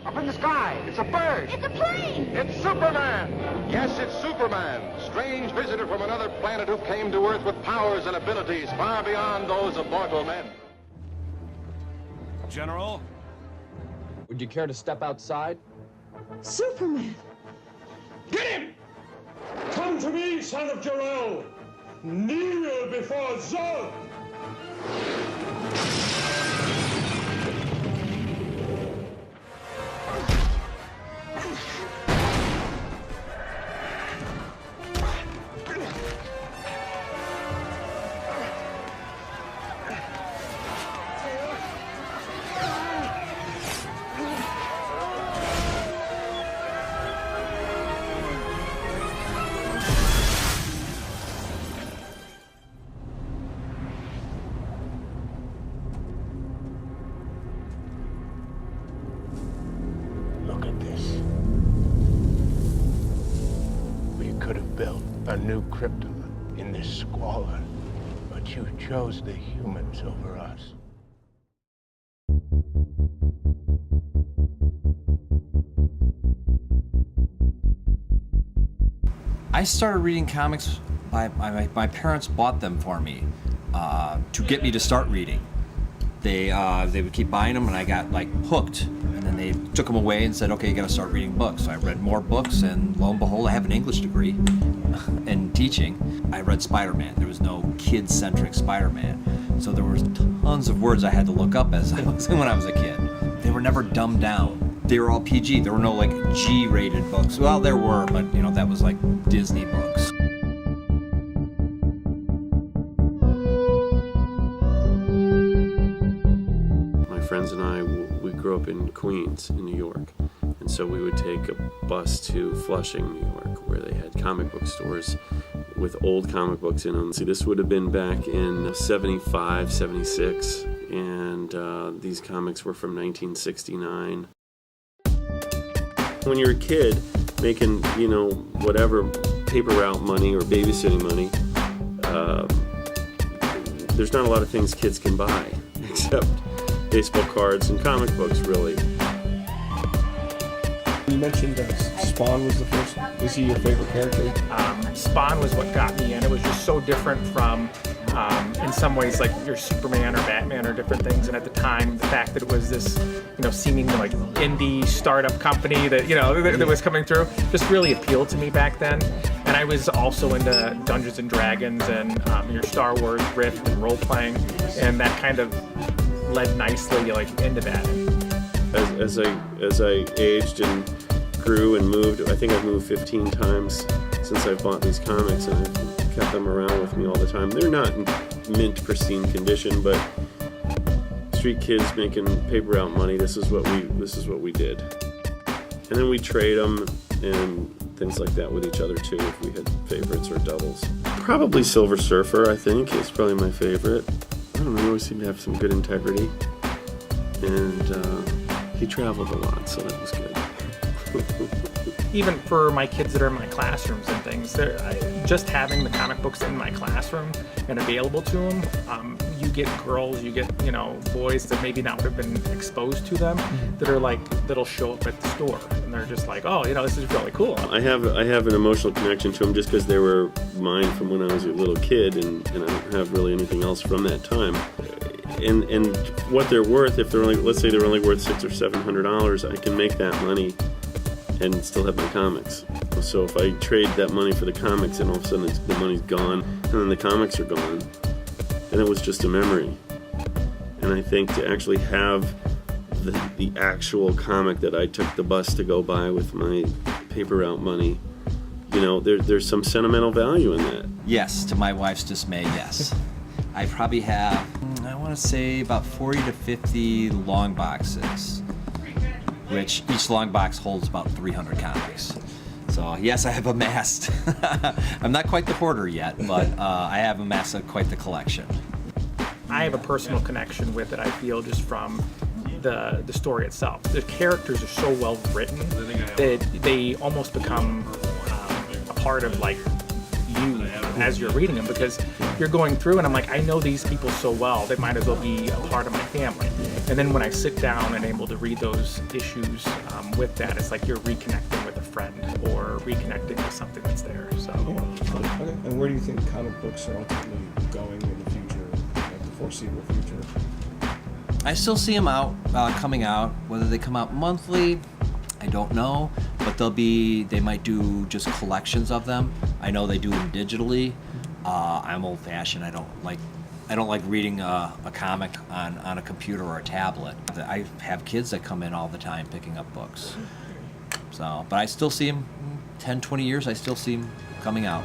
Up in the sky. It's a bird. It's a plane! It's Superman! Yes, it's Superman, strange visitor from another planet who came to Earth with powers and abilities far beyond those of mortal men. General? Would you care to step outside? Superman! Get him! Come to me, son of Jor-El! Kneel before Zod! Look at this. We could have built a new Krypton in this squalor, but you chose the humans over us. I started reading comics. My parents bought them for me to get me to start reading. They would keep buying them, and I got like hooked. And then they took them away and said, "Okay, you got to start reading books." So I read more books, and lo and behold, I have an English degree in teaching. I read Spider-Man. There was no kid-centric Spider-Man, so there was tons of words I had to look up as when I was a kid. They were never dumbed down. They were all PG. There were no like G-rated books. Well, there were, but you know that was like Disney books. My friends and I, we grew up in Queens, in New York, and so we would take a bus to Flushing, New York, where they had comic book stores with old comic books in them. See, this would have been back in 75, 76, and these comics were from 1969. When you're a kid making, you know, whatever paper route money or babysitting money, there's not a lot of things kids can buy except baseball cards and comic books, really. You mentioned Spawn was the first. Was he your favorite character? Spawn was what got me in. It was just so different from, in some ways, like your Superman or Batman or different things. And at the time, the fact that it was this, you know, seemingly like indie startup company that, you know, that was coming through just really appealed to me back then. And I was also into Dungeons and Dragons and your Star Wars Rift and role playing, and that kind of led nicely like into that. As I aged and grew and moved, I think I've moved 15 times since I've bought these comics, and I've kept them around with me all the time. They're not in mint pristine condition, but street kids making paper route money, this is what we did. And then we trade them and things like that with each other too, if we had favorites or doubles. Probably Silver Surfer, I think, is probably my favorite. I don't know, he always seemed to have some good integrity, and he traveled a lot, so that was good. Even for my kids that are in my classrooms and things, just having the comic books in my classroom and available to them, you get girls, you get, you know, boys that maybe not would have been exposed to them that are like, that'll show up at the store and they're just like, oh, you know, this is really cool. I have an emotional connection to them just because they were mine from when I was a little kid, and I don't have really anything else from that time. And what they're worth, if they're only, let's say they're only worth $600 or $700, I can make that money and still have my comics. So if I trade that money for the comics, and all of a sudden the money's gone, and then the comics are gone, and it was just a memory. And I think to actually have the actual comic that I took the bus to go buy with my paper route money, you know, there's some sentimental value in that. Yes, to my wife's dismay, yes. I probably have, I want to say about 40 to 50 long boxes, which each long box holds about 300 comics. So yes, I have amassed. I'm not quite the hoarder yet, but I have amassed quite the collection. I have a personal connection with it, I feel, just from the story itself. The characters are so well written that they almost become a part of like you as you're reading them, because you're going through and I'm like, I know these people so well, they might as well be a part of my family. And then when I sit down and able to read those issues with that, it's like you're reconnecting with a friend or reconnecting with something that's there. So. Okay. And where do you think comic books are ultimately going in the future, like the foreseeable future? I still see them out, coming out. Whether they come out monthly, I don't know. But they might do just collections of them. I know they do them digitally. I'm old-fashioned. I don't like reading a comic on a computer or a tablet. I have kids that come in all the time picking up books. So, but I still see them 10, 20 years. I still see them coming out.